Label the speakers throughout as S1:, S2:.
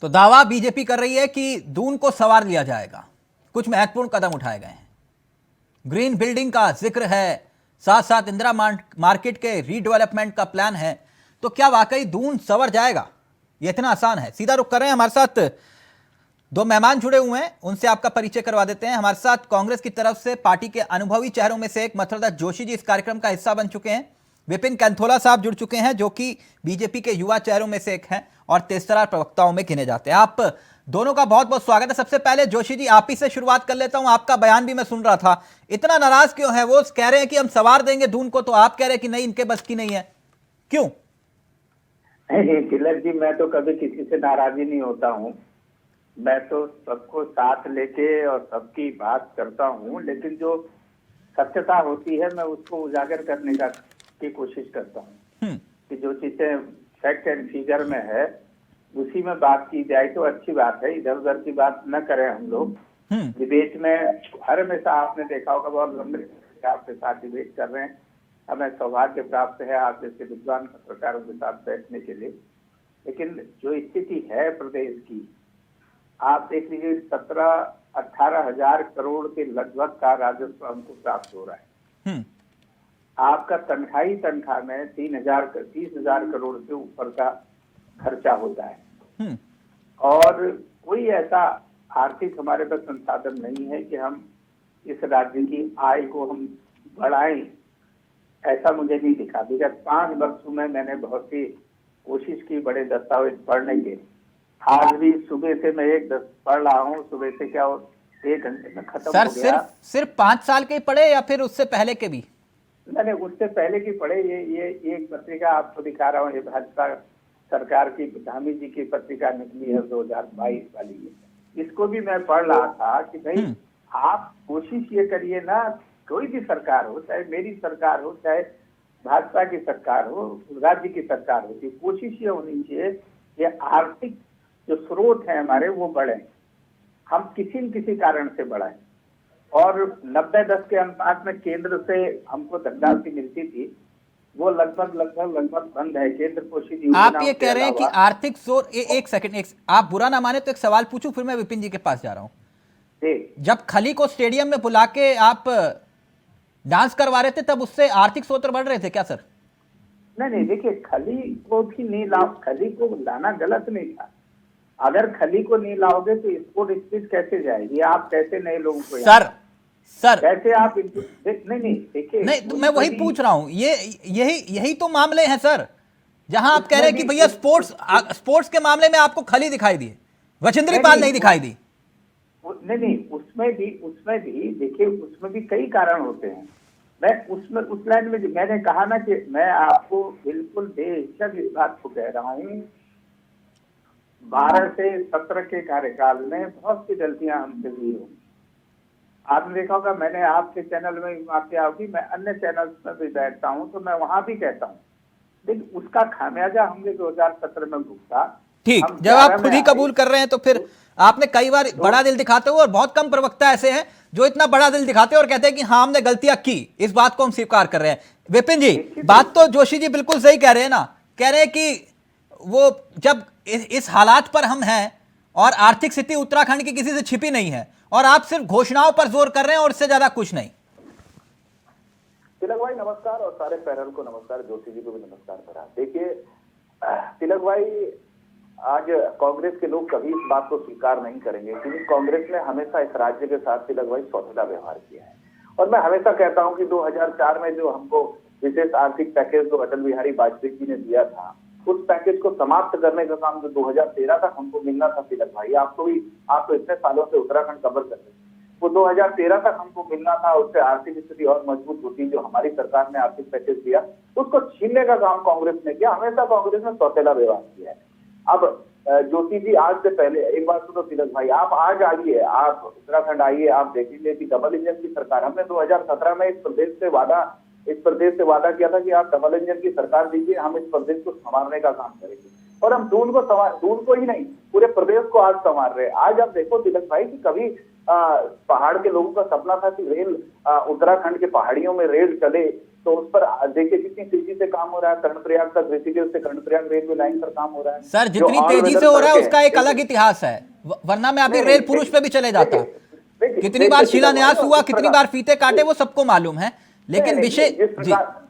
S1: तो दावा बीजेपी कर रही है कि दून को संवार लिया जाएगा। कुछ महत्वपूर्ण कदम उठाए गए हैं। ग्रीन बिल्डिंग का जिक्र है, साथ साथ इंदिरा मार्केट के रीडेवलपमेंट का प्लान है। तो क्या वाकई दून संवर जाएगा? ये इतना आसान है? सीधा रुख कर रहे हैं। हमारे साथ दो मेहमान जुड़े हुए हैं, उनसे आपका परिचय करवा देते हैं। हमारे साथ कांग्रेस की तरफ से पार्टी के अनुभवी चेहरों में से एक मथुरदास जोशी जी इस कार्यक्रम का हिस्सा बन चुके हैं। विपिन कैंथोला साहब जुड़ चुके हैं, जो कि बीजेपी के युवा चेहरों में से एक हैं और तेजतर्रार प्रवक्ताओं में गिने जाते हैं। आप दोनों का बहुत बहुत स्वागत है। सबसे पहले जोशी जी, आप ही से शुरुआत कर लेता हूं। आपका बयान भी मैं सुन रहा था, इतना नाराज क्यों है? वो कह रहे हैं कि हम सवार देंगे दून को, तो आप कह रहे हैं कि नहीं, इनके बस की नहीं है, क्यों?
S2: नहीं तिलक जी, मैं तो कभी किसी से नाराजी नहीं होता हूँ। मैं तो सबको साथ लेके और सबकी बात करता हूँ, लेकिन जो सत्यता होती है मैं उसको उजागर करने की कोशिश करता हूँ कि जो चीजें फैक्ट एंड फिगर में है उसी में बात की जाए तो अच्छी बात है। इधर उधर की बात न करें हम लोग। डिबेट में हर हमेशा आपने देखा होगा बहुत लंबे आपके साथ डिबेट कर रहे हैं। हमें सौभाग्य प्राप्त है आप जैसे विद्वान पत्रकारों के साथ बैठने के लिए। लेकिन जो स्थिति है प्रदेश की, आप देख लीजिए 17-18 हजार करोड़ के लगभग का राजस्व हमको प्राप्त हो रहा है। आपका तनख्वाह में 30,000 करोड़ से ऊपर का खर्चा होता है। और कोई ऐसा आर्थिक हमारे पास संसाधन नहीं है कि हम इस राज्य की आय को हम बढ़ाएं। ऐसा मुझे नहीं दिखा। विगत 5 वर्षों में मैंने बहुत सी कोशिश की बड़े दस्तावेज पढ़ने के। आज भी सुबह से मैं एक पढ़ रहा हूँ। सुबह से क्या 1 घंटे में खत्म हो गया।
S1: सिर्फ 5 साल के पढ़े या फिर उससे पहले के भी?
S2: मैंने उससे पहले की पढ़े। ये एक पत्रिका आपको दिखा रहा हूँ, ये भाजपा सरकार की धामी जी की पत्रिका निकली है 2022 वाली। इसको भी मैं पढ़ रहा था कि भाई आप कोशिश ये करिए ना, कोई भी सरकार हो, चाहे मेरी सरकार हो, चाहे भाजपा की सरकार हो, राज्य की सरकार हो, कोशिश ये होनी चाहिए कि आर्थिक जो स्रोत है हमारे वो बढ़े। हम किसी न किसी कारण से बढ़ाएं। और 90-10 के अनुपात में केंद्र से हमको धनराशि मिलती थी, वो लगभग बंद है। केंद्र पोषित।
S1: आप ये कह रहे हैं कि आर्थिक स्रोत, एक सेकंड, आप बुरा ना माने तो एक सवाल पूछूं, फिर मैं विपिन जी के पास जा रहा हूं। जब खली को स्टेडियम में बुला के आप डांस करवा रहे थे, तब उससे आर्थिक स्रोत बढ़ रहे थे क्या सर?
S2: नहीं, देखिए खली को भी नहीं खली को लाना गलत नहीं था। अगर खली को नहीं लाओगे तो स्पोर्ट स्पीच कैसे जाएगी? आप कैसे नए लोगों को
S1: सर
S2: कैसे आप नहीं देखिए,
S1: नहीं तो मैं वही पूछ रहा हूं। यही तो मामले हैं सर, जहां आप कह रहे हैं कि भैया स्पोर्ट्स के मामले में आपको खली दिखाई दी, वचिंद्री पाल नहीं दिखाई दी।
S2: नहीं, उसमें भी देखिए, उसमें भी कई कारण होते हैं। मैं उस लाइन में मैंने कहा ना कि मैं आपको बिल्कुल बेहिचक इस बात को कह रहा हूँ। 12 से 17 के कार्यकाल में बहुत सी गलतियां हमसे हुई होंगी। आपने देखा होगा, मैंने आपके चैनल में आपके होगी, मैं अन्य चैनल में भी बैठता हूं तो मैं वहां भी कहता हूं, लेकिन उसका खामियाजा हमने 2017 में भुगता।
S1: ठीक, जब आप खुद ही कबूल कर रहे हैं तो फिर आपने कई बार बड़ा दिल दिखाते हुए, और बहुत कम प्रवक्ता ऐसे हैं जो इतना बड़ा दिल दिखाते हैं और कहते हैं कि हाँ हमने गलतियां की, इस बात को हम स्वीकार कर रहे हैं। विपिन जी, बात तो जोशी जी बिल्कुल सही कह रहे हैं ना, कह रहे हैं कि वो जब इस हालात पर हम हैं और आर्थिक स्थिति उत्तराखंड की किसी से छिपी नहीं है और आप सिर्फ घोषणाओं पर जोर कर रहे हैं और इससे ज्यादा कुछ नहीं।
S3: तिलक भाई नमस्कार, और सारे पैनल को नमस्कार, जोशी जी को भी नमस्कार करा। देखिए तिलक भाई, आज कांग्रेस के लोग कभी इस बात को स्वीकार नहीं करेंगे क्योंकि कांग्रेस ने हमेशा इस राज्य के साथ तिलक भाई सौतेला व्यवहार किया है। और मैं हमेशा कहता हूं कि 2004 में जो हमको विशेष आर्थिक पैकेज जो अटल बिहारी वाजपेयी जी ने दिया था, उस पैकेज को समाप्त करने का काम जो 2013 तक हमको मिलना था तिलक भाई, आप तो इतने सालों से उत्तराखंड कवर कर रहे हैं, वो 2013 तक हमको मिलना था। उससे आर्थिक स्थिति और मजबूत होती, जो हमारी सरकार ने आर्थिक पैकेज दिया उसको छीनने का काम कांग्रेस ने किया। हमेशा कांग्रेस ने सौतेला व्यवहार किया है। अब ज्योति जी, आज से पहले एक बात सुनो तिलक भाई, आप आज आइए, आप उत्तराखंड आइए, आप देखेंगे कि डबल इंजन की सरकार, हमने 2017 में इस प्रदेश से वादा किया था कि आप डबल इंजन की सरकार दीजिए, हम इस प्रदेश को संवारने का काम करेंगे। और हम दून को ही नहीं, पूरे प्रदेश को आज संवार रहे हैं। आज आप देखो तिलक भाई कि कभी पहाड़ के लोगों का सपना था कि रेल उत्तराखंड के पहाड़ियों में रेल चले, तो उस पर देखिए कितनी तेजी से काम हो रहा है। कर्णप्रयाग तक, ऋषिकेश से कर्णप्रयाग रेलवे लाइन पर काम हो रहा है।
S1: सर
S3: जो
S1: जितनी
S3: all
S1: तेजी
S3: weather
S1: से हो रहा है
S3: सड़कें
S1: उसका एक
S3: हैं,
S1: अलग इतिहास है, वरना मैं अभी
S3: नहीं,
S1: रेल
S3: नहीं,
S1: पुरुष पे भी चले जाता।
S3: देखिए,
S1: कितनी बार
S3: देखिए,
S1: शिलान्यास हुआ,
S3: इस
S1: कितनी
S3: प्रकार-
S1: बार फीते काटे, वो सबको मालूम है, लेकिन
S3: नहीं,
S1: विषय
S3: जिस
S1: जी
S3: प्रकार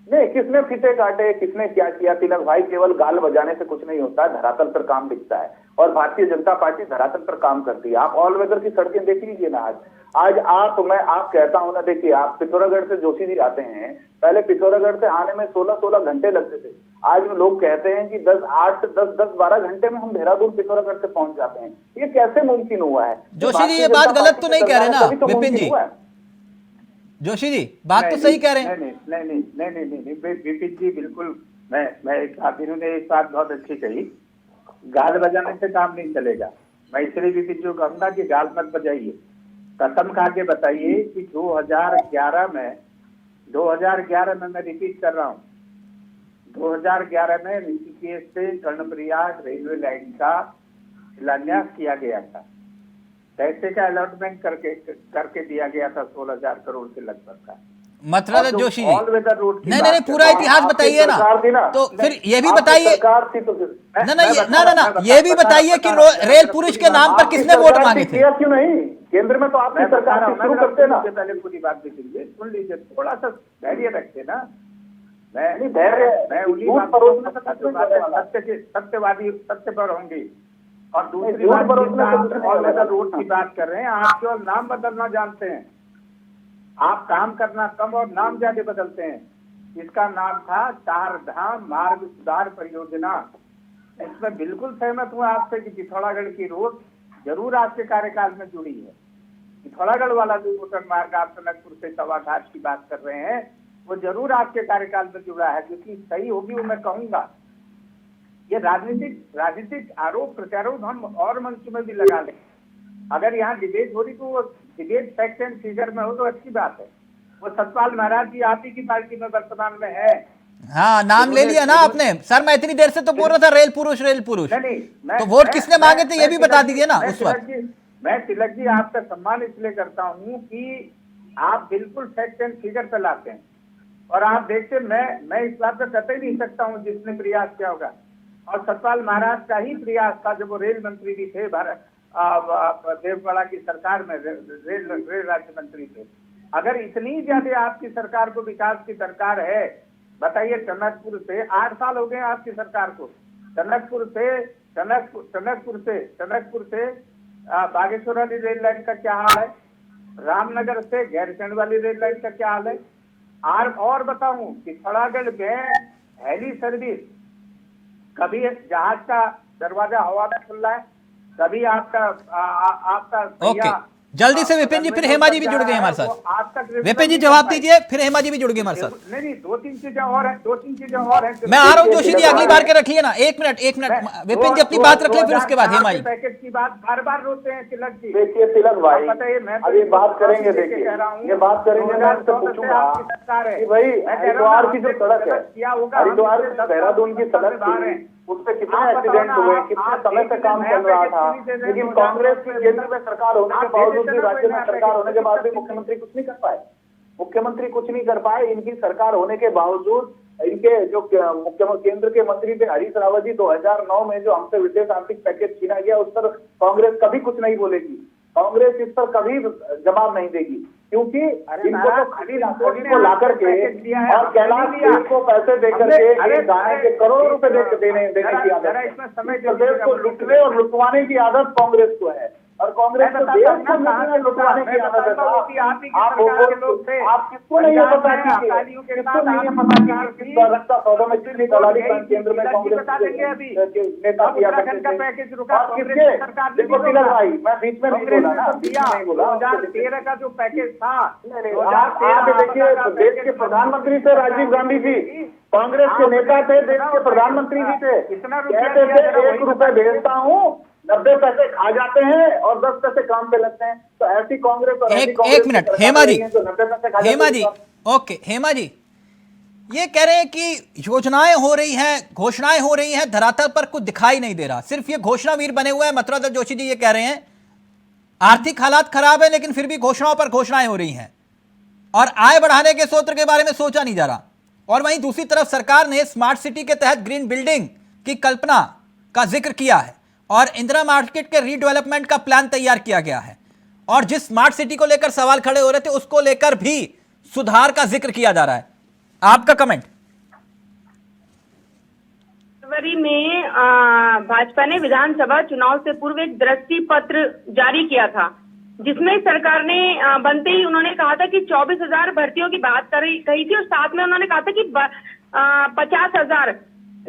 S3: नहीं, किसने फीते काटे, किसने क्या किया, तिलक भाई, केवल गाल बजाने से कुछ नहीं होता है, धरातल पर काम दिखता है। और भारतीय जनता पार्टी धरातल पर काम करती है। आप ऑल वेदर की सड़कें देख लीजिए ना। आज आप कहता हूं ना, देखिए आप पिथौरागढ़ से जोशी जी आते हैं, पहले पिथौरागढ़ से आने में 16-16 घंटे लगते थे। आज लोग कहते हैं कि 10-12 घंटे में हम देहरादून पिथौरागढ़ से पहुंच जाते हैं। ये कैसे मुमकिन हुआ है?
S1: जोशी जी ये बात गलत तो नहीं कह रहे ना विपिन जी?
S3: हुआ है।
S1: जोशी जी बात तो सही कह रहे हैं।
S2: नहीं, विपिन जी बिल्कुल। मैं एक बात, इन्होंने एक बात बहुत अच्छी कही, गाल बजाने से काम नहीं चलेगा। मैं इसलिए विपिन जी को कहूंगा कि गाल मत बजाइए, कसम खा के बताइए कि 2011 में मैं रिपीट कर रहा हूँ, 2011 में ऋषिकेश से कर्णप्रयाग रेलवे लाइन का शिलान्यास किया गया था। पैसे का अलॉटमेंट करके दिया गया था 16,000 करोड़ के लगभग का।
S1: मतलब Joshi ji
S2: all weather road की
S1: नहीं, पूरा इतिहास बताइए ना, तो फिर ये भी बताइए ना, ये भी बताइए कि रेल पुरुष के नाम पर किसने वोट मांगे थे?
S3: क्यों नहीं? केंद्र में तो आपकी सरकार थी, शुरू करते ना।
S2: पहले पूरी बात भी कीजिए, सुन लीजिए, थोड़ा सा धैर्य रखते ना। मैं उन्हीं सत्य पर होंगी। और दूसरी बात, ऑल वेदर रोड की बात कर रहे हैं, आप केवल नाम बदलना जानते हैं। आप काम करना कम और नाम ज्यादा बदलते हैं। इसका नाम था चार धाम मार्ग सुधार परियोजना। इसमें बिल्कुल सहमत हूँ आपसे कि पिथौरागढ़ की रोड जरूर आपके कार्यकाल में जुड़ी है। पिथौरागढ़ वाला जो मोटर मार्ग आप टनकपुर से तवाघाट की बात कर रहे हैं, वो जरूर आपके कार्यकाल में जुड़ा है, क्योंकि सही होगी वो मैं कहूंगा। ये राजनीतिक आरोप प्रत्यारोप हम और मंच में भी लगा लें। अगर यहाँ डिबेट हो रही तो वो डिबेट फैक्ट एंड फिगर में हो तो अच्छी बात है। वो सतपाल महाराज जी आप ही की पार्टी में वर्तमान में है।
S1: हाँ, नाम ले लिया ना आपने। सर मैं इतनी देर से तो बोल रहा था रेल पुरुष। तो वोट किसने मांगे थे ये भी बता दीजिए ना उस वक्त।
S2: मैं तिलक जी आपका सम्मान इसलिए करता हूँ कि आप बिल्कुल फैक्ट एंड फिगर पे लाते हैं। और आप देखते, मैं इस बात पर कतई नहीं सकता हूँ जिसने प्रयास किया होगा। और सतपाल महाराज का ही प्रयास था जब वो रेल मंत्री भी थे, देवगढ़ा की सरकार में रेल राज्य मंत्री थे। अगर इतनी ज्यादा आपकी सरकार को विकास की सरकार है, बताइए टनकपुर से 8 साल हो गए आपकी सरकार को। टनकपुर से बागेश्वर वाली रेल लाइन का क्या हाल है? रामनगर से गैरसैंण वाली रेल लाइन का क्या हाल है? और बताऊं, पिथौरागढ़ में हेली सर्विस, कभी जहाज का दरवाजा हवा में खुल रहा है, कभी आपका
S1: ओके, जल्दी से विपिन जी, फिर हेमा जी भी जुड़ गए हमारे साथ। विपिन जी जवाब दीजिए, फिर हेमा जी भी जुड़ गए हमारे साथ।
S2: नहीं, 2-3 चीजें और हैं।
S1: मैं आ रहा हूँ जोशी जी, अगली बार के रखिए ना। एक मिनट विपिन जी अपनी बात रख ले, फिर उसके बाद हेमा जी।
S2: पैकेज की बात बार रोते हैं तिलक जी।
S3: देखिए तिलक भाई, अभी बात करेंगे, देखिए ये बात करेंगे। मैं आपसे पूछूंगा कि भाई हरिद्वार की जो सड़क है, हरिद्वार से देहरादून की सड़क थी, उससे कितने एक्सीडेंट हुए, कितने समय से काम चल रहा था, लेकिन कांग्रेस की केंद्र में सरकार होने के बावजूद भी, राज्य में सरकार होने के बाद भी मुख्यमंत्री कुछ नहीं कर पाए। इनकी सरकार होने के बावजूद इनके जो केंद्र के मंत्री थे हरीश रावत जी, 2009 में जो हमसे विशेष आर्थिक पैकेज छीना गया, उस पर कांग्रेस कभी कुछ नहीं बोलेगी। कांग्रेस इस पर कभी जवाब नहीं देगी, क्योंकि इनको तो खड़ी को ला करके और कैलाश खेर को पैसे देकर के गाने के करोड़ों रुपए देने की आदत है। प्रदेश को लुटने और लुटवाने की आदत कांग्रेस को है, और कांग्रेस को देश को लुटवाने की आदत है। आप किसको नहीं पता कि रक्षा सौदा में कितनी दलाली केंद्र में कांग्रेस नेता किया करते थे। देखो तिलक भाई, मैं बीच में नहीं बोला ना,
S2: 2013 का जो पैकेज था,
S3: आप देखिए देश के प्रधानमंत्री थे राजीव गांधी जी, कांग्रेस के नेता थे, देश के प्रधानमंत्री भी थे। कहते थे 1 रुपए भेजता हूँ, 90 पैसे खा जाते हैं और 10 पैसे काम पे लगते हैं। तो ऐसी कांग्रेस और
S1: एक मिनट हेमा जी, ओके हेमा जी, ये कह रहे हैं कि योजनाएं हो रही हैं, घोषणाएं हो रही हैं, धरातल पर कुछ दिखाई नहीं दे रहा, सिर्फ ये घोषणावीर बने हुए हैं। मथुराधर जोशी जी ये कह रहे हैं आर्थिक हालात खराब है, लेकिन फिर भी घोषणाओं पर घोषणाएं हो रही हैं। और आय बढ़ाने के सूत्र के बारे में सोचा नहीं जा रहा। और वहीं दूसरी तरफ सरकार ने स्मार्ट सिटी के तहत ग्रीन बिल्डिंग की कल्पना का जिक्र किया है और इंदिरा मार्केट के रीडेवलपमेंट का प्लान तैयार किया गया है। और जिस स्मार्ट सिटी को लेकर सवाल खड़े हो रहे थे उसको लेकर भी सुधार का जिक्र किया जा रहा है। आपका कमेंट।
S4: फरवरी में भाजपा ने विधानसभा चुनाव से पूर्व एक दृष्टि पत्र जारी किया था, जिसमें सरकार ने बनते ही उन्होंने कहा था कि 24,000 भर्तियों की बात कही थी और साथ में उन्होंने कहा था कि 50,000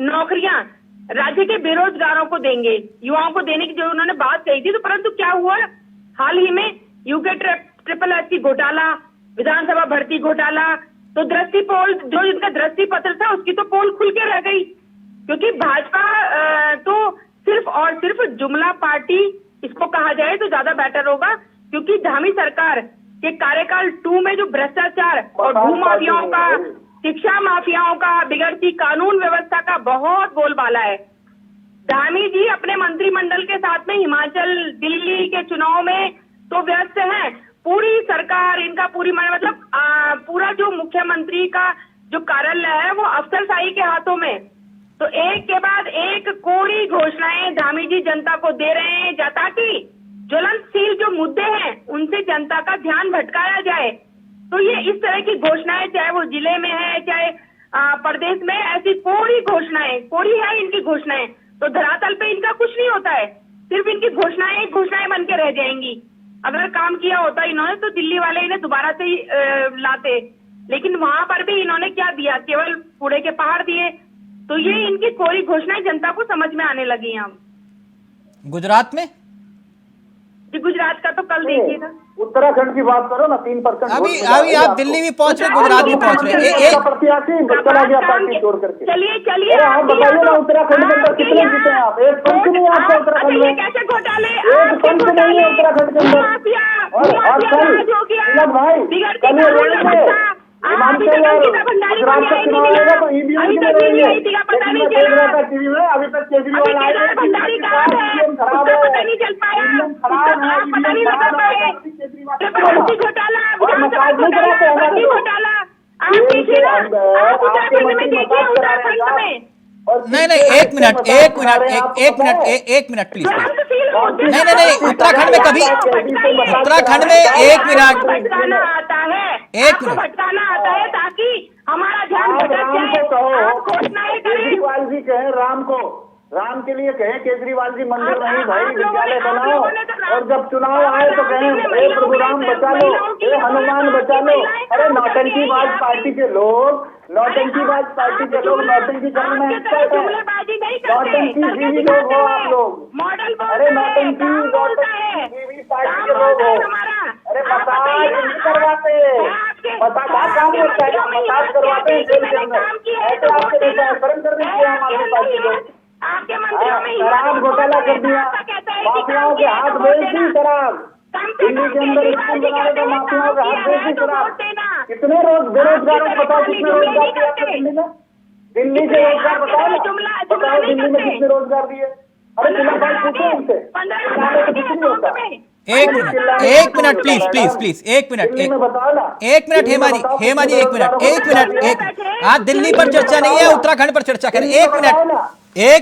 S4: नौकरियां राज्य के बेरोजगारों को देंगे, युवाओं को देने की जो उन्होंने बात कही थी। तो परंतु क्या हुआ, हाल ही में यूके ट्रिपल एस घोटाला, विधानसभा भर्ती घोटाला, तो दृष्टि पोल जो इनका दृष्टि पत्र था उसकी तो पोल खुल के रह गई, क्योंकि भाजपा तो सिर्फ और सिर्फ जुमला पार्टी इसको कहा जाए तो ज्यादा बेटर होगा, क्योंकि धामी सरकार के कार्यकाल 2 में जो भ्रष्टाचार और भू माफियाओं का, शिक्षा माफियाओं का, बिगड़ती कानून व्यवस्था का बहुत बोलबाला है। धामी जी अपने मंत्रिमंडल के साथ में हिमाचल, दिल्ली के चुनाव में तो व्यस्त हैं। पूरी सरकार इनका मतलब पूरा जो मुख्यमंत्री का जो कार्यालय है वो अफसरशाही के हाथों में। तो एक के बाद एक कोरी घोषणाएं धामी जी जनता को दे रहे हैं, ताकि ज्वलनशील जो मुद्दे हैं उनसे जनता का ध्यान भटकाया जाए। तो ये इस तरह की घोषणाएं, चाहे वो जिले में है चाहे प्रदेश में, ऐसी कोरी घोषणाएं, कोरी है इनकी घोषणाएं, तो धरातल पे इनका कुछ नहीं होता है, सिर्फ इनकी घोषणाएं बन के रह जाएंगी। अगर काम किया होता इन्होंने तो दिल्ली वाले इन्हें दोबारा से ही लाते, लेकिन वहां पर भी इन्होंने क्या दिया, केवल कूड़े के पहाड़ दिए। तो ये इनकी कोरी घोषणाएं जनता को समझ में आने लगी हैं।
S1: गुजरात में
S4: जी, गुजरात का तो कल देखिएगा।
S3: उत्तराखंड की बात करो ना, 3%
S1: अभी आप दिल्ली भी पहुंच रहे, गुजरात भी पहुंच रहे।
S3: प्रत्याशी चला गया पार्टी छोड़ करके।
S4: चलिए
S3: आप बताइए ना, उत्तराखंड के अंदर कितने जीते हैं आप? एक पंच नहीं है आपका उत्तराखंड में,
S4: कैसे घोटाले,
S3: एक पंच नहीं है उत्तराखंड के अंदर। और कल भाई कल ये रोएंगे, हिमाचल और गुजरात का चुनाव आएगा तो ईवीएम के लिए रोएंगे। मैं देख रहा था टीवी में, अभी तक केजरीवाल आए ईवीएम खराब है, ईवीएम खराब है, ईवीएम खराब है,
S4: घोटाला,
S3: और मसाज नहीं कराते हमारे
S4: घोटाला, आप देखिए ना, आप उत्तराखंड में देखिए, उत्तराखंड में।
S1: नहीं, एक मिनट प्लीज। नहीं, उत्तराखंड में कभी, उत्तराखंड में एक मिनट
S4: भटकाना आता है ताकि हमारा ध्यान भटक जाए।
S3: केजरीवाल जी कहें राम के लिए कहें, केजरीवाल जी मंदिर नहीं भाई विद्यालय बनाओ, और जब चुनाव आए तो कहें हे प्रभु राम बचा लो, हे हनुमान बचा लो। अरे नौटंकीबाज पार्टी के लोग, नौटंकीबाज पार्टी के लोग नौटंकी करने में एक्सपर्ट है, नौटंकी जीवी लोग हो आप लोग। अरे नौटंकी जीवी पार्टी के लोग हो। अरे मसाज नहीं करवाते, मसाज काम होता है, मसाज करवाते हैं जेल के अंदर। ऐसे आपके नेता शर्म कर दीजिए आम आदमी पार्टी को। शराब घोटाला कर दिया, माफियाओं के हाथ बेच दी शराब, दिल्ली के अंदर स्कूल बनाने का माफियाओं के हाथ बेच दी शराब। कितने बेरोजगारों को बताओ, कितने रोजगार दिए आपने दिल्ली में? दिल्ली के रोजगार बताओ ना, बताओ दिल्ली में कितने रोजगार दिए? अरे जिला भाई पूछो उनसे, तो कुछ नहीं होता।
S1: एक मिनट प्लीज, एक मिनट हेमा जी, एक मिनट। आज दिल्ली पर चर्चा नहीं है, उत्तराखंड पर चर्चा करें। एक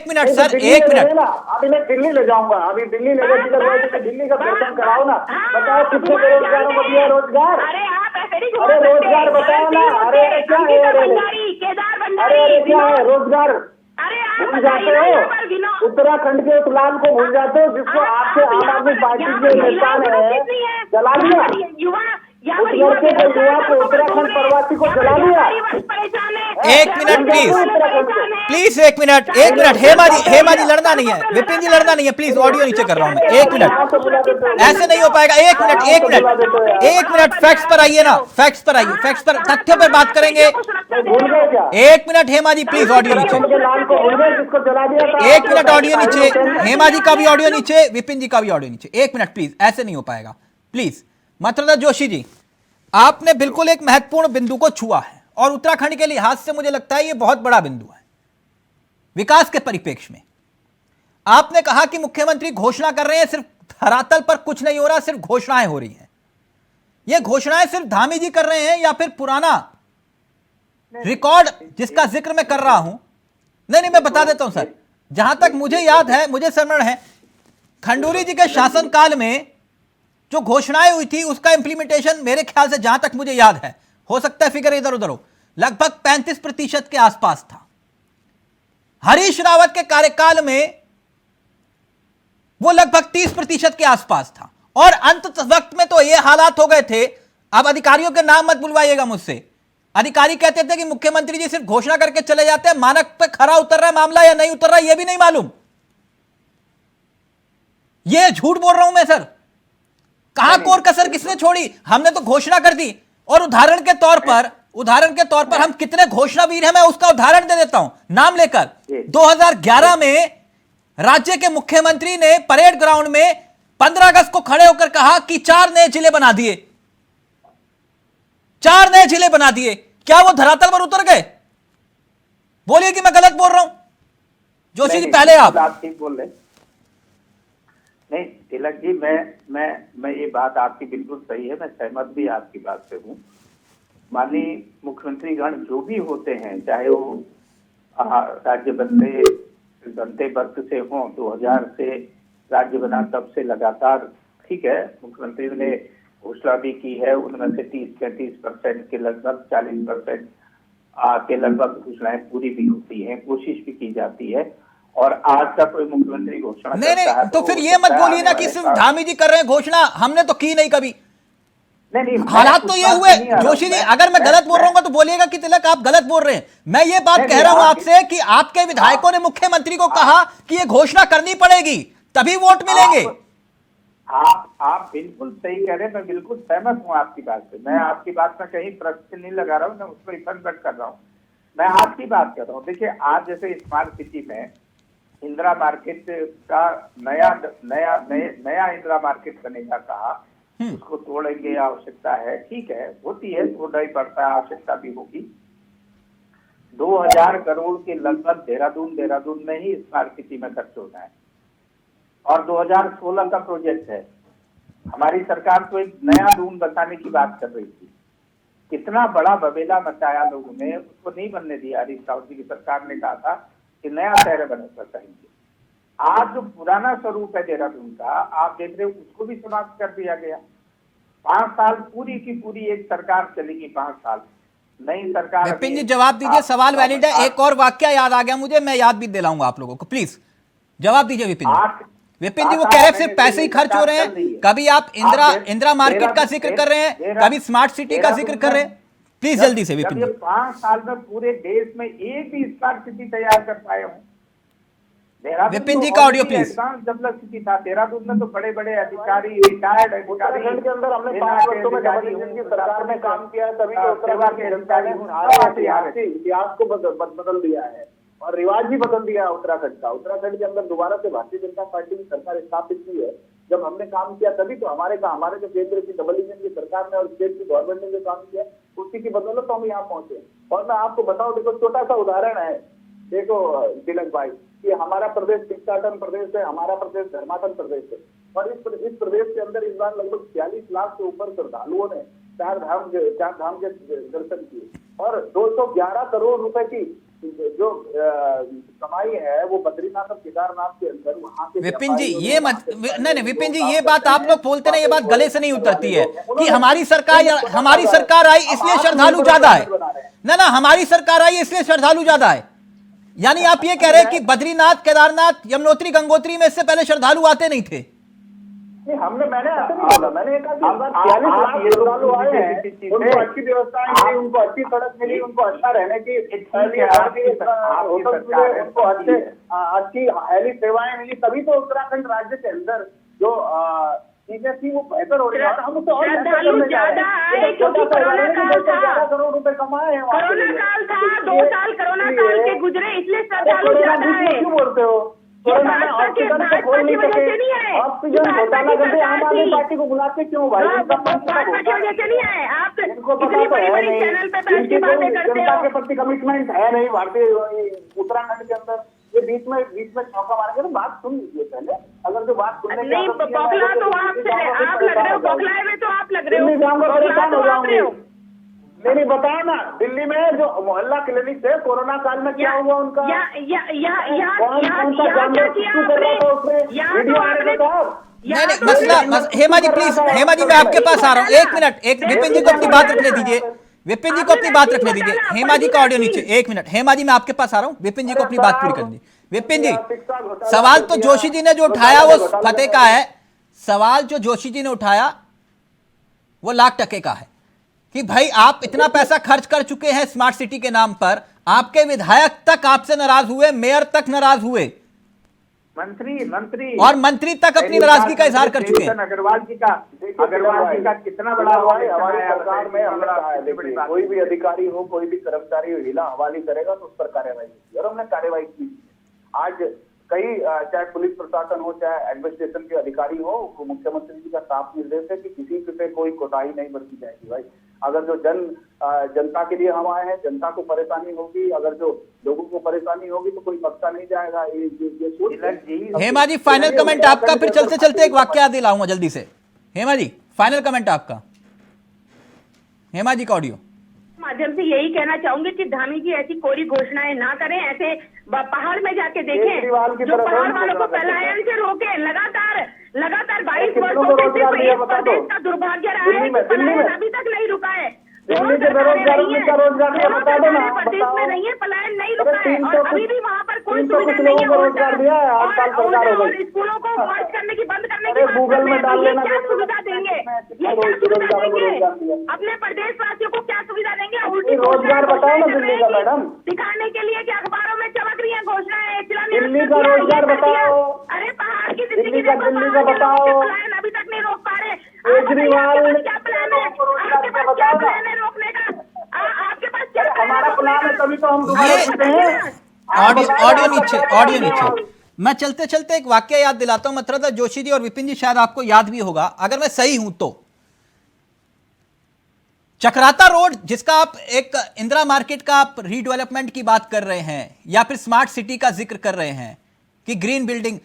S1: मिनट सर, एक मिनट।
S3: अभी मैं दिल्ली ले जाऊंगा, अभी दिल्ली ले जाऊंगा, दिल्ली का दर्शन कराओ ना, बताओ कितने बेरोजगारों को दिया रोजगार? अरे रोजगार बताओ ना। अरे क्या है, अरे क्या है रोजगार? भूल जाते हो उत्तराखंड के एक लाल को, भूल जाते हो जिसको आपके आम आदमी पार्टी के नेता ने जला दिया, उस लड़के को, युवा को, उत्तराखंड प्रवासी को जला दिया।
S1: एक मिनट प्लीज, एक मिनट। हेमा जी लड़ना नहीं है, विपिन जी लड़ना नहीं है, प्लीज ऑडियो नीचे कर रहा हूं मैं। एक मिनट, ऐसे नहीं हो पाएगा। एक मिनट फैक्ट्स पर आइए ना, फैक्ट्स पर आइए, फैक्ट्स पर, तथ्य पर बात करेंगे। एक minute Hema ji please, audio नीचे। एक मिनट ऑडियो नीचे, हेमा जी का भी ऑडियो नीचे, विपिन जी का भी ऑडियो नीचे। एक मिनट प्लीज, ऐसे नहीं हो पाएगा प्लीज। मतलब जोशी जी, आपने बिल्कुल एक महत्वपूर्ण बिंदु को छुआ है और उत्तराखंड के लिहाज से मुझे लगता है यह बहुत बड़ा बिंदु है विकास के परिप्रेक्ष्य में। आपने कहा कि मुख्यमंत्री घोषणा कर रहे हैं, सिर्फ धरातल पर कुछ नहीं हो रहा, सिर्फ घोषणाएं हो रही हैं। ये घोषणाएं सिर्फ धामी जी कर रहे हैं या फिर पुराना रिकॉर्ड जिसका जिक्र मैं कर रहा हूं? नहीं, मैं बता देता हूं सर, जहां तक मुझे याद है, मुझे स्मरण है, खंडूरी जी के शासनकाल में जो घोषणाएं हुई थी उसका इंप्लीमेंटेशन मेरे ख्याल से, जहां तक मुझे याद है, हो सकता है फिगर इधर उधर हो, लगभग 35% के आसपास था। हरीश रावत के कार्यकाल में वो लगभग 30% के आसपास था, और अंत वक्त में तो ये हालात हो गए थे, अब अधिकारियों के नाम मत बुलवाइएगा मुझसे, अधिकारी कहते थे कि मुख्यमंत्री जी सिर्फ घोषणा करके चले जाते हैं, मानक पे खरा उतर रहा है मामला या नहीं उतर रहा है ये भी नहीं मालूम। ये झूठ बोल रहा हूं मैं सर? कहां कोर कसर किसने छोड़ी? हमने तो घोषणा कर दी। और उदाहरण के तौर पर हम कितने घोषणावीर हैं, मैं उसका उदाहरण दे देता हूं नाम लेकर। 2011 में राज्य के मुख्यमंत्री ने परेड ग्राउंड में 15 अगस्त को खड़े होकर कहा कि 4 नए जिले बना दिए, 4 नए जिले बना दिए। क्या वो धरातल पर उतर गए? बोलिए कि मैं गलत बोल रहा हूं। जोशी जी पहले आप
S2: ठीक बोल रहे। नहीं तिलक जी, मैं ये बात आपकी बिल्कुल सही है, मैं सहमत भी आपकी बात से हूँ। माननीय मुख्यमंत्री गण जो भी होते हैं, चाहे वो राज्य बनते वक्त से हो, 2000 से राज्य बना तब से लगातार, ठीक है, मुख्यमंत्री ने घोषणा भी की है, उनमें से 30-35% के लगभग 40% के लगभग घोषणाएं पूरी भी होती हैं, कोशिश भी की जाती है। और आज तक कोई मुख्यमंत्री घोषणा
S1: नहीं, तो फिर ये मत बोलिए ना कि सिर्फ धामी जी कर रहे हैं घोषणा, हमने तो की नहीं कभी।
S2: नहीं,
S1: हालात तो ये हुए जोशी जी, अगर मैं गलत बोल रहा हूँ तो बोलिएगा कि तिलक आप गलत बोल रहे हैं। मैं ये बात कह रहा हूं आपसे कि आपके विधायकों ने मुख्यमंत्री को कहा कि ये घोषणा करनी पड़ेगी तभी वोट मिलेंगे।
S2: आप बिल्कुल सही कह रहे हैं, मैं बिल्कुल सहमत हूँ आपकी बात से। मैं आपकी बात में कहीं प्रश्न नहीं लगा रहा हूँ, मैं उस पर इफेक्ट कर रहा हूँ। मैं आपकी बात कर रहा हूँ। देखिए, आज जैसे स्मार्ट सिटी में इंदिरा मार्केट का नया इंदिरा मार्केट बनेगा कहा, उसको तोड़ेंगे, आवश्यकता है, ठीक है, होती है, तोड़ना ही पड़ता है, आवश्यकता भी होगी। 2000 करोड़ के लगभग देहरादून में ही स्मार्ट सिटी में खर्च होना है, और 2016 का प्रोजेक्ट है। हमारी सरकार तो एक नया दून बसाने की बात कर रही थी, कितना बड़ा बबेला मचाया लोगों ने, उसको नहीं बनने दिया। हरीश रावत जी की सरकार ने कहा था कि नया शहर बनाएंगे। आज जो पुराना स्वरूप है देहरादून का, आप देख रहे हो, उसको भी समाप्त कर दिया गया। 5 साल पूरी की पूरी एक सरकार चलेगी, 5 साल नई सरकार।
S1: विपिन जी जवाब दीजिए, सवाल वैलिड है। एक और वाक्य याद आ गया मुझे, मैं याद भी दिलाऊंगा आप लोगों को, प्लीज जवाब दीजिए विपिन जी। विपिन जी वो कह रहे हैं सिर्फ पैसे ही खर्च हो रहे हैं, कभी आप इंदिरा मार्केट का जिक्र कर रहे हैं, कभी स्मार्ट सिटी का जिक्र कर रहे हैं। प्लीज जल्दी से विपिन जी।
S2: 5 साल में पूरे देश में एक भी स्मार्ट सिटी तैयार कर पाए हूँ।
S1: विपिन जी का ऑडियो प्लीज।
S2: डेवलप सिटी था देहरादून में, तो बड़े बड़े अधिकारी, रिटायर्ड अधिकारी
S3: के अंदर हमने 5 वर्षों में जबरदस्ती की सरकार ने काम किया, तभी तो उत्तराखंड की जनता ने इतिहास को बदल दिया है और रिवाज भी बदल दिया है उत्तराखंड का। उत्तराखंड के अंदर दोबारा से भारतीय जनता पार्टी की सरकार स्थापित की है। जब हमने काम किया तभी तो हमारे जो केंद्र की डबल इंजन की सरकार ने और स्टेट की गवर्नमेंट ने जो काम किया, उसी की बदौलत तो हम यहाँ पहुंचे। और मैं आपको बताऊं, देखो छोटा सा उदाहरण है, देखो तिलक भाई, कि हमारा प्रदेश भिक्षाटन प्रदेश है, हमारा प्रदेश धर्माटन प्रदेश है, और इस प्रदेश के अंदर इस बार लगभग 46 लाख से ऊपर श्रद्धालुओं ने चार धाम के दर्शन किए, और 211 करोड़ रुपए की जो कमाई है वो बद्रीनाथ और केदारनाथ के अंदर वहां के।
S1: विपिन जी ये मत, नहीं विपिन जी ये बात आप लोग बोलते ना, ये बात गले से नहीं उतरती है कि हमारी सरकार आई इसलिए श्रद्धालु ज्यादा है। ना हमारी सरकार आई इसलिए श्रद्धालु ज्यादा है, यानी आप ये कह रहे हैं कि बद्रीनाथ, केदारनाथ, यमुनोत्री, गंगोत्री में इससे पहले श्रद्धालु आते नहीं थे?
S3: मैंने ऐसा नहीं बोला, मैंने कहा 46 लाख श्रद्धालु आए हैं, उनको अच्छी व्यवस्थाएं मिली, उनको अच्छी सड़क मिली, उनको अच्छा रहने की होटल मिले, उनको अच्छी हेली सेवाएं मिली, तभी तो उत्तराखंड राज्य के अंदर जो चीजें थी वो बेहतर हो रही है। हम तो करोड़ रुपए कमाए हैं,
S4: कोरोना काल था, 2 साल कोरोना काल के गुजरे, इसलिए श्रद्धालु ज्यादा है।
S3: क्यों बोलते हो? ऑक्सीजन को खोल नहीं सके, ऑक्सीजन घोटाला करके आम आदमी पार्टी को बुलाते क्यों भाई? इनको पता तो है नहीं, जनता के प्रति कमिटमेंट है नहीं भारतीय उत्तराखंड के अंदर। ये बीच में चौका मारेंगे तो बात सुन लीजिए पहले। अगर जो बात सुनने की
S4: नहीं,
S3: आदत है,
S4: बौखला तो आप लग रहे हो, बौखलाए हुए तो आप लग रहे हो,
S3: दिल्ली जाऊंगा
S4: बौखला
S3: परेशान
S4: तो
S3: हो
S4: आप
S3: जाऊंगी।
S4: रहे हो।
S3: नहीं बताओ ना, दिल्ली में जो मोहल्ला क्लिनिक थे कोरोना काल में क्या हुआ उनका?
S4: यहाँ क्या किया आपने? यहाँ तो आपने
S1: नहीं नहीं, हेमा जी प्लीज, हेमा जी मैं आपके पास आ रहा हूँ, एक मिनट, एक विपिन जी को अपनी बात रखने दीजिए, विपिन जी को अपनी बात रखने दीजिए। हेमा जी का ऑडियो नीचे, एक मिनट, हेमा जी मैं आपके पास आ रहा हूँ, विपिन जी को अपनी बात पूरी करने दीजिए। विपिन जी, सवाल तो जोशी जी ने जो उठाया वो फतेह का है, सवाल जो जोशी जी ने उठाया वो $1,00,000 का है कि भाई आप इतना पैसा खर्च कर चुके हैं स्मार्ट सिटी के नाम पर, आपके विधायक तक आपसे नाराज हुए, मेयर तक नाराज हुए,
S2: मंत्री
S1: और मंत्री तक अपनी नाराजगी का इजहार कर चुके हैं।
S2: अग्रवाल जी का कितना बड़ा
S3: हमारी सरकार में हमने कहा है, देखिए, कोई भी अधिकारी हो, कोई भी कर्मचारी हो, हिला हवाली करेगा तो उस पर कार्रवाई की, और हमने कार्रवाई की। आज कई चाहे पुलिस प्रशासन हो, चाहे एडमिनिस्ट्रेशन के अधिकारी हो, मुख्यमंत्री जी का साफ निर्देश है कि किसी पे कोई कोताही नहीं बरती जाएगी। भाई अगर जो जनता के लिए हम आए हैं, जनता को परेशानी होगी, अगर जो लोगों को परेशानी होगी तो कोई बख्शा नहीं जाएगा। ये
S1: हेमा जी फाइनल कमेंट आपका, फिर चलते चलते एक वाक्य याद दिलाऊंगा जल्दी से। हेमा जी फाइनल कमेंट आपका, हेमा जी का ऑडियो।
S4: माध्यम से यही कहना चाहूंगी कि धामी जी ऐसी कोई घोषणाएं ना करें, ऐसे पहाड़ में जाके देखें, जो पहाड़ वालों को पलायन से रोके। लगातार 22 वर्षों से सिर्फ एक प्रदेश का दुर्भाग्य रहा है कि पलायन अभी तक नहीं रुका है।
S3: दिल्ली के बेरोजगारों का रोजगार नहीं बता दो ना,
S4: प्रदेश में नहीं है, पलायन नहीं रुका है, और अभी भी वहाँ पर कोई
S3: 300
S4: सुविधा
S3: कुछ
S4: नहीं
S3: लोगों
S4: है।
S3: को रोजगार दिया है, 8 साल सरकार हो
S4: और
S3: गई।
S4: स्कूलों को मर्ज करने की, बंद करने की
S3: अरे
S4: बात
S3: गूगल
S4: कर रहे
S3: में
S4: हैं,
S3: डाल
S4: तो ये
S3: लेना,
S4: क्या सुविधा देंगे? ये क्या सुविधा देंगे? अपने प्रदेश वासियों को क्या सुविधा देंगे? उल्टी
S3: रोजगार बताओ ना दिल्ली का, मैडम।
S4: दिखाने के लिए कि अखबारों में चमक रही है घोषणाएं,
S3: दिल्ली का रोजगार बताओ।
S4: अरे पहाड़ की
S3: दिल्ली का बताओ।
S4: प्लान अभी तक नहीं रोक पा रहे।
S3: केजरीवाल
S4: क्या प्लान है? आपके पास क्या प्लान है रोकने का? आपके पास क्या
S3: हमारा प्लान है, तभी तो हम
S1: ये
S3: दोबारा जीते हैं।
S1: ऑडियो नीचे। मैं चलते चलते एक वाक्य याद दिलाता हूं, मतलब जोशी जी और विपिन जी शायद आपको याद भी होगा, अगर मैं सही हूं तो चक्राता रोड, जिसका आप एक इंदिरा मार्केट का आप रीडेवलपमेंट की बात कर रहे हैं या फिर स्मार्ट सिटी का जिक्र कर रहे हैं कि ग्रीन बिल्डिंग,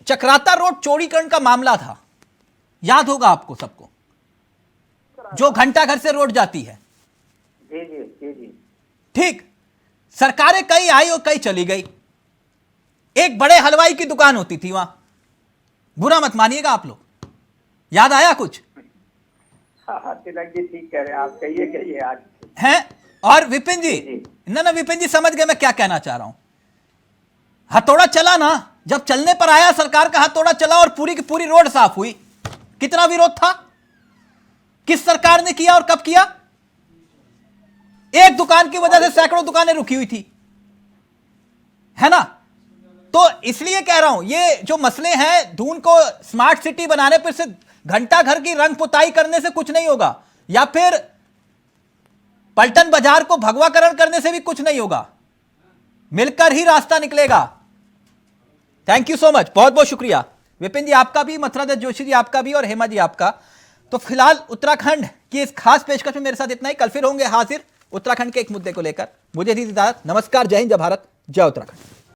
S1: चक्राता रोड चौड़ीकरण का मामला था, याद होगा आपको सबको, जो घंटा घर से रोड जाती है।
S2: जी
S1: ठीक, सरकारें कई आई और कई चली गई। एक बड़े हलवाई की दुकान होती थी वहां, बुरा मत मानिएगा आप लोग, याद आया कुछ?
S2: हाँ, तिलक जी ठीक कह रहे हैं आप, कहिए आज
S1: हैं। और विपिन जी, ना विपिन जी समझ गए मैं क्या कहना चाह रहा हूं। हथौड़ा चला ना, जब चलने पर आया सरकार का हथौड़ा चला और पूरी की पूरी रोड साफ हुई, कितना विरोध था, किस सरकार ने किया और कब किया? एक दुकान की वजह से सैकड़ों दुकानें रुकी हुई थी, है ना? तो इसलिए कह रहा हूं, ये जो मसले हैं, दून को स्मार्ट सिटी बनाने पर से घंटा घर की रंग पुताई करने से कुछ नहीं होगा, या फिर पलटन बाजार को भगवाकरण करने से भी कुछ नहीं होगा, मिलकर ही रास्ता निकलेगा। थैंक यू सो मच, बहुत बहुत शुक्रिया विपिन जी आपका भी, मथुरा जोशी जी आपका भी, और हेमा जी आपका। तो फिलहाल उत्तराखंड की इस खास पेशकश में मेरे साथ इतना ही। कल फिर होंगे हाजिर उत्तराखंड के एक मुद्दे को लेकर। मुझे दी इजाजत, नमस्कार, जय हिंद, जय भारत, जय उत्तराखंड।